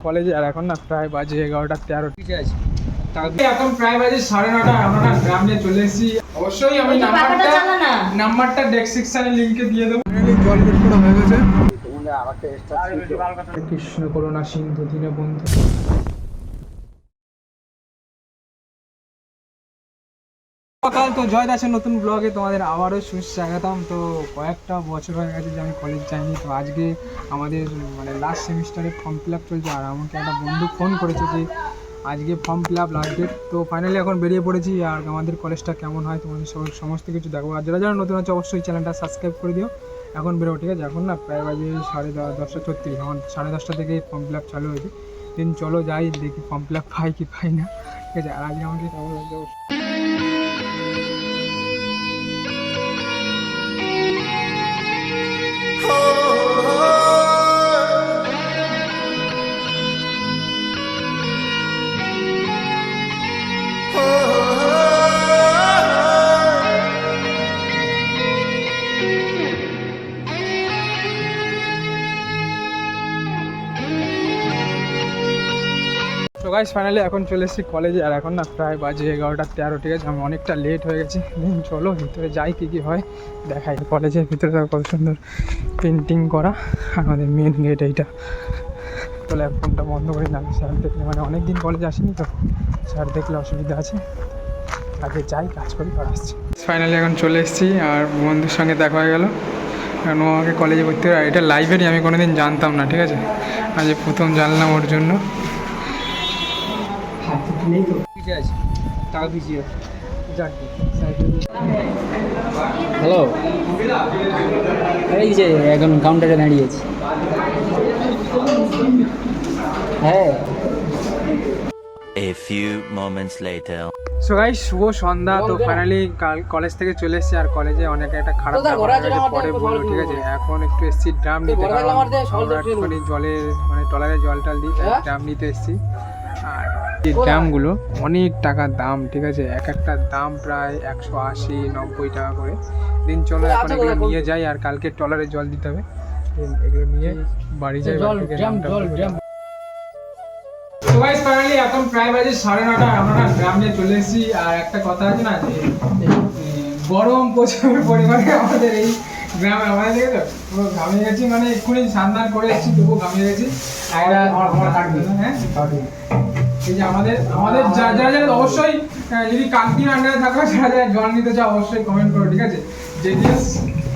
কলেজে আর এখন না প্রায় বাজে 11:13। ঠিক আছে, এখন প্রায় বাজে 9:30। আমরা না গ্রাম নিয়ে চলে এসেছি। অবশ্যই আমি নাম্বারটা ডেসক্রিপশনে লিংকে দিয়ে দেবো। জল বের করা হয়ে গেছে। কৃষ্ণ করুণা সিন্ধু দীনবন্ধু। সকাল তো জয় দাসের নতুন ব্লগে তোমাদের আবারও সুস্বাগতম। তো কয়েকটা বছর হয়ে গেছে যে আমি কলেজ যাইনি। তো আজকে আমাদের মানে লাস্ট সেমিস্টারে ফর্ম ফিল আপ চলছে, আর আমাকে একটা বন্ধু ফোন করেছে যে আজকে form fill up last date. তো ফাইনালি এখন বেরিয়ে পড়েছি, আর আমাদের কলেজটা কেমন হয় তোমাদের সমস্ত কিছু দেখো। আর যারা যারা নতুন আছে অবশ্যই চ্যানেলটা সাবস্ক্রাইব করে দিও। এখন বেরোবো, ঠিক আছে? এখন না প্রায় বাজে 10:30 এখন 10:30 থেকে ফর্ম ফিল আপ চালু হয়েছে। দিন চলো যাই দেখি ফর্ম ফিল আপ পাই কি পাই না, ঠিক আছে? আর আজকে আমাকে কেমন লাগছে গাইস। ফাইনালি এখন চলে এসেছি কলেজে, আর এখন না প্রায় বাজে 11:13। ঠিক আছে, আমি অনেকটা লেট হয়ে গেছি। চলো ভিতরে যাই, কী কী হয় দেখাই। কলেজের ভিতরে কত সুন্দর পেন্টিং করা, আমাদের মেন গেট এইটা। চলো এক ফোনটা বন্ধ করি, না স্যার দেখলে মানে অনেক দিন কলেজে আসিনি তো, স্যার দেখলে অসুবিধা আছে। আগে যাই, কাজ করি, পর আসছি। ফাইনালি এখন চলে এসেছি, আর বন্ধুর সঙ্গে দেখা হয়ে গেল। কারণ ও আমাকে কলেজে ভর্তি করে। এটা লাইব্রেরি আমি কোনোদিন জানতাম না, ঠিক আছে? আজ প্রথম জানলাম ওর জন্য। হ্যালো, এই যে এখন কাউন্টারে দাঁড়িয়েছি। হ্যাঁ। A few moments later. So guys, শুভ সন্ধ্যা। তো ফাইনালি কলেজ থেকে চলে এসেছি, আর কলেজে অনেক একটা খারাপ পরে বলবো, ঠিক আছে? এখন একটু এসেছি ড্রাম নিতে, আমরা একটুখানি জলের মানে টলারে জল টাল দিই, ড্রাম নিতে এসেছি। আর এই ড্রামগুলো অনেক টাকার দাম, ঠিক আছে? এক একটা দাম প্রায় 180-90 টাকা করে। দিন চলো এখন এগুলো নিয়ে যাই, আর কালকে টলারে জল দিতে হবে। এগুলো নিয়ে বাড়ি যাই। তো গাইস ফাইনালি এখন প্রায় বাজে 9:30। আমরা না গ্রাম নিয়ে চলে এসেছি। আর একটা কথা আছে না, যে গরম প্রচুর পরিমাণে আমাদের এই গ্রামে। আমাদের দেখে তো পুরো ঘামে গেছি, মানে এক্ষুনি স্নান করে এসেছি, তবুও ঘামে গেছি। হ্যাঁ, এই যে আমাদের যারা যারা অবশ্যই যদি কাকদিন আন্ডারে থাকো, যারা যারা জল নিতে চাও অবশ্যই কমেন্ট করো, ঠিক আছে? জেডিএস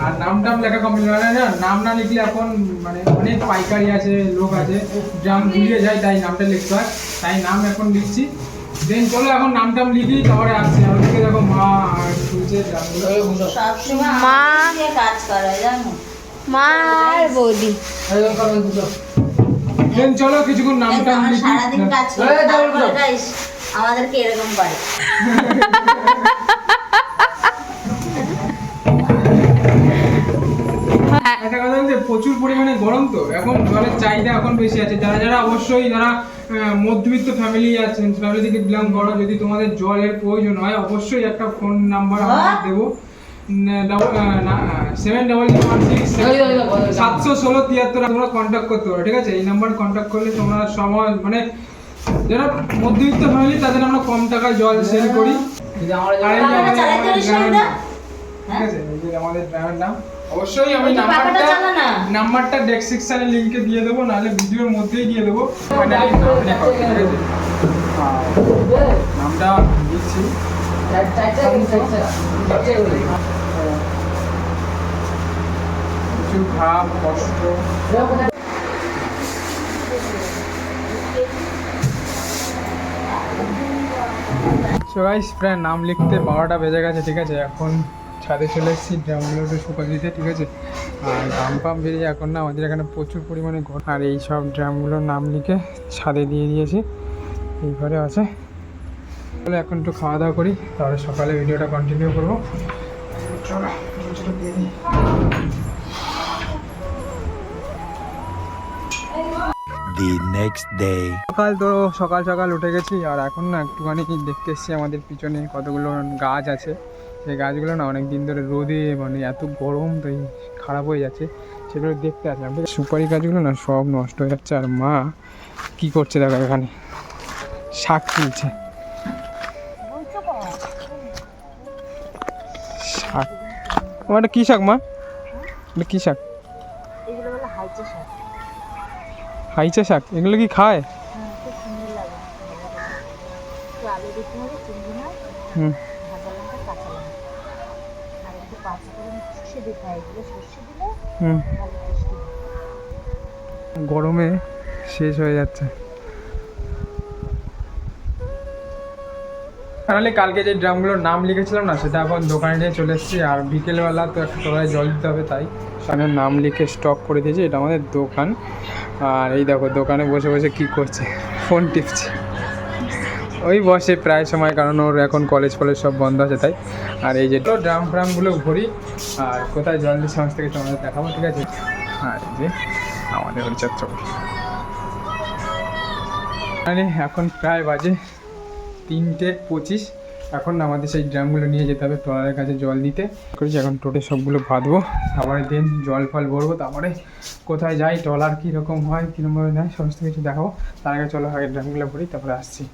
আর নাম টাম লেখা কমেন্ট করে না, নাম না লিখলে এখন মানে অনেক পাইকারি আছে, লোক আছে, ড্রাম গুলিয়ে যায়, তাই নামটা লিখতে হয়। তাই নাম এখন লিখছি। দেন চলো এখন নাম টাম লিখি, তারপরে আসছি। আমাদেরকে দেখো মা আর শুনছে মা কাজ করে, জানো, মা আর বৌদি। দেন চলো কিছুক্ষণ নাম টাম লিখি। সারাদিন কাজ করে আমাদেরকে এরকম করে। একটা কথা বলতে, প্রচুর পরিমাণে গরম, তো এখন জলের চাহিদা এখন বেশি আছে। যারা যারা অবশ্যই যারা মধ্যবিত্ত ফ্যামিলি আছেন, ফ্যামিলি থেকে বিলং করো, যদি তোমাদের জলের প্রয়োজন হয় অবশ্যই একটা ফোন নাম্বার আমরা দেবো, 716-73 তোমরা কন্ট্যাক্ট করতে পারো, ঠিক আছে? এই নাম্বার কন্ট্যাক্ট করলে তোমরা সময় মানে যারা মধ্যবিত্ত ফ্যামিলি তাদের আমরা কম টাকায় জল সেল করি। ঠিক আছে, আমাদের ড্রাইভার নাম অবশ্যই আমি নাম্বারটা ডেসক্রিপশনে লিংকে দিয়ে দেবো, নাহলে ভিডিওর মধ্যেই দিয়ে দেবো। নামটা দিচ্ছি। কিছু ভাব কষ্ট সো গাইস, প্রায় নাম লিখতে 12টা বেজে গেছে, ঠিক আছে? এখন ছাদে চলে এসেছি ড্রামগুলো একটু শুকা দিতে, ঠিক আছে? আর ঘাম পাম বেরিয়ে এখন না আমাদের এখানে প্রচুর পরিমাণে গরম। আর এই সব ড্রামগুলোর নাম লিখে ছাদে দিয়ে দিয়েছি, এই ঘরে আছে। তাহলে এখন একটু খাওয়া দাওয়া করি, তাহলে সকালে ভিডিওটা কন্টিনিউ করবো। চলো দিয়ে দিই। The next day. সকাল সকাল উঠে গেছি, আর এখন না একটুখানি দেখতে এসেছি আমাদের পিছনে কতগুলো গাছ আছে। সেই গাছগুলো না অনেক দিন ধরে রোদে মানে এত গরম, তাই খারাপ হয়ে যাচ্ছে। সেগুলো দেখতে আসলাম। সুপারি গাছগুলো না সব নষ্ট হয়ে যাচ্ছে, আর মা কি করছে দেখো এখানে শাক তুলছে। শাক, এটা কী শাক মা? এটা কী শাক? এগুলো বলে হাইচা শাক। হাইচা শাক, এগুলো কি খায়? খুব সুন্দর লাগে। একটু আলু দিতে হবে, চিংড়ি মাছ, হুম, ভাজা লঙ্কা, কাঁচা লঙ্কা, আর একটু পাঁচ ফোড়ন সর্ষে দিতে হয়। এগুলো সর্ষে দিলে হুম। ভালো টেস্টি হয়। গরমে শেষ হয়ে যাচ্ছে। ফাইনালি কালকে যে ড্রামগুলোর নাম লিখেছিলাম না, সেটা এখন দোকানে নিয়ে চলে এসেছি। আর বিকেলবেলা তো একটা তলায় জল দিতে হবে, তাই সামনে নাম লিখে স্টক করে দিয়েছি। এটা আমাদের দোকান। আর এই দেখো দোকানে বসে বসে কী করছে, ফোন টিপছে। ওই বসে প্রায় সময়, কারণ ওর এখন কলেজ ফলেজ সব বন্ধ আছে তাই। আর এই যে ড্রাম ফ্রামগুলো ভরি আর কোথায় জল দিয়ে সমস্ত কিছু আমাদের দেখাবো, ঠিক আছে। আর এই যে আমাদের হরিচাঁদ চক্র। মানে এখন প্রায় বাজে 3:25। এখন আমাদের সেই ড্রামগুলো নিয়ে যেতে হবে ট্রলারের কাছে জল দিতে করেছি। এখন টোটে সবগুলো বাঁধবো, তারপরে দিন জল ফল ভরবো, তারপরে কোথায় যাই, ট্রলার কীরকম হয়, কীরকমভাবে নেয়, সমস্ত কিছু দেখাবো। তার আগে চলো আগে ড্রামগুলো ভরি, তারপরে আসছি।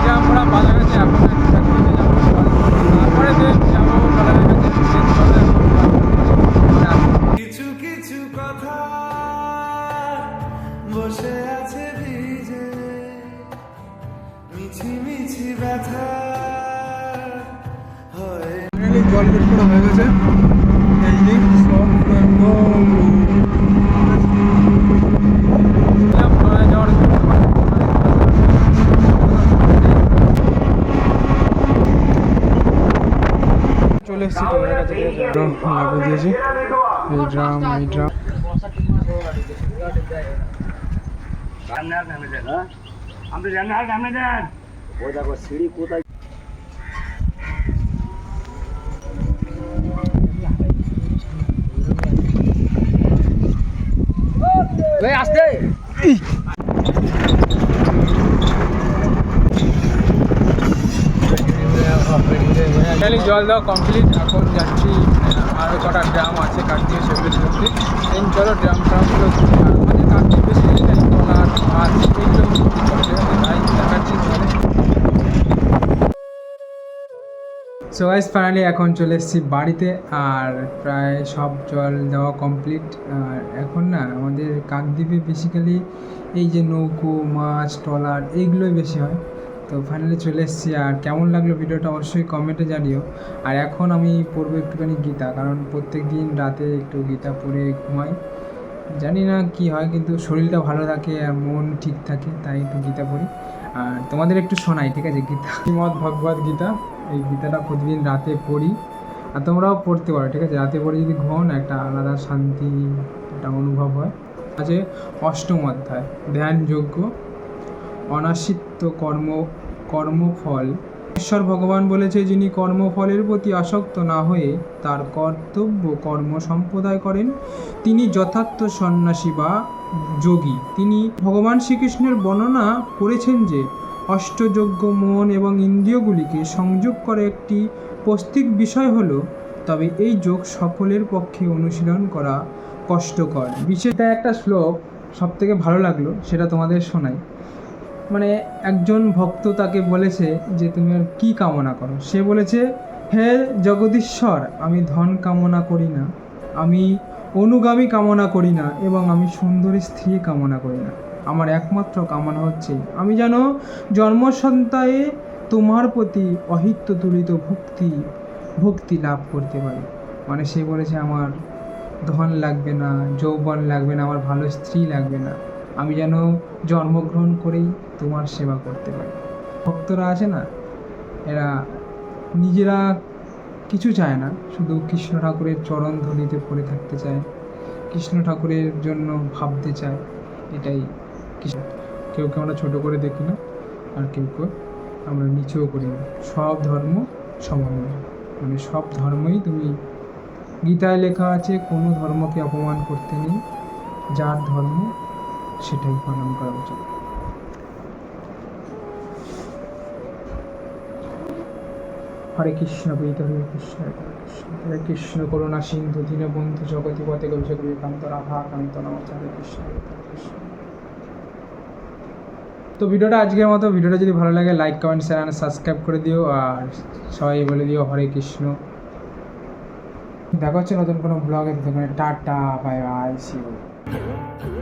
ড্রাম ভরা বাজার আছে, এখন তারপরে যাবো ট্রলারের কাছে। কিছু কিছু কথা বসে আছে ভিজে, মিছি মিছি ব্যথা হয়। জল বের করা হয়ে গেছে, এই যে সব একদম যাওয়ার চলে এসেছি তোমার কাছে। লাগিয়ে দিয়েছি এই ড্রাম, এই ড্রাম। আসতে জল দেওয়া কমপ্লিট। এখন যাচ্ছি আরও কটা ড্রাম আছে কাটতে, সেগুলো চলছে। এই চলো ড্রাম ট্রামগুলো আমাদের কাটতে বেশি কিছু নেই, ট্রলার মাছ এইগুলো তাই দেখাচ্ছি তোমাদের। সো গাইস ফাইনালি এখন চলে এসেছি বাড়িতে, আর প্রায় সব জল দেওয়া কমপ্লিট। আর এখন না আমাদের কাকদ্বীপে বেসিক্যালি এই যে নৌকো, মাছ, ট্রলার এইগুলোই বেশি হয়। তো ফাইনালি চলে এসেছি। আর কেমন লাগলো ভিডিওটা অবশ্যই কমেন্টে জানিও। আর এখন আমি পড়বো একটুখানি গীতা, কারণ প্রত্যেক দিন রাতে একটু গীতা পড়ে ঘুমাই। জানি না কি হয়, কিন্তু শরীরটা ভালো থাকে আর মন ঠিক থাকে, তাই একটু গীতা পড়ি। আর তোমাদের একটু শোনাই, ঠিক আছে, গীতা শ্রীমদ্ ভগবদ গীতা। এই গীতাটা প্রতিদিন রাতে পড়ি, আর তোমরাও পড়তে পারো, ঠিক আছে। রাতে পড়ে যদি ঘুমাও না, একটা আলাদা শান্তি একটা অনুভব হয়। আছে 8ম অধ্যায়, ধ্যানযোগ্য অনাসিত কর্মফল। ঈশ্বর ভগবান বলেছে, যিনি কর্মফলের প্রতি আসক্ত না হয়ে তার কর্তব্য কর্ম সম্প্রদায় করেন, তিনি যথার্থ সন্ন্যাসী বা যোগী। তিনি ভগবান শ্রীকৃষ্ণের বর্ণনা করেছেন যে অষ্টযোগ্য মন এবং ইন্দ্রিয়গুলিকে সংযোগ করে একটি পৌষ্টিক বিষয় হলো, তবে এই যোগ সকলের পক্ষে অনুশীলন করা কষ্টকর। বিশেষ একটা শ্লোক সব থেকে ভালো লাগলো, সেটা তোমাদের শোনাই। মানে একজন ভক্ত তাকে বলেছে যে তুমি আর কী কামনা করো। সে বলেছে, হে জগদীশ্বর, আমি ধন কামনা করি না, আমি অনুগামী কামনা করি না, এবং আমি সুন্দরী স্ত্রী কামনা করি না। আমার একমাত্র কামনা হচ্ছে আমি যেন জন্মসন্তায়ে তোমার প্রতি অহিত্য তুলিত ভক্তি লাভ করতে পারি। মানে সে বলেছে আমার ধন লাগবে না, যৌবন লাগবে না, আমার ভালো স্ত্রী লাগবে না, আমি যেন জন্মগ্রহণ করেই তোমার সেবা করতে পারি। ভক্তরা আছে না, এরা নিজেরা কিছু চায় না, শুধু কৃষ্ণ ঠাকুরের চরণ ধুলিতে পড়ে থাকতে চায়, কৃষ্ণ ঠাকুরের জন্য ভাবতে চায়। এটাই কৃষ্ণ। কেউ আমরা ছোটো করে দেখি না, আর কেউ আমরা নিচেও করি না। সব ধর্ম সমান, মানে সব ধর্মই তুমি গীতায় লেখা আছে কোনো ধর্মকে অপমান করতে নেই, যার ধর্ম সেটাই পালন করা উচিত। হরে কৃষ্ণ প্রীত হরে কৃষ্ণ হরে কৃষ্ণ করুণা সিন্ধু দীনবন্ধু জগতিপতে গৌরী বিকান্ত রাধা কান্ত নমস্তে হরে কৃষ্ণ হরে কৃষ্ণ। তো ভিডিওটা আজকের মতো, ভিডিওটা যদি ভালো লাগে লাইক কমেন্ট শেয়ার আর সাবস্ক্রাইব করে দিও, আর সবাই বলে দিও হরে কৃষ্ণ। দেখা হচ্ছে নতুন কোনো ব্লগে, tata bye bye, see you.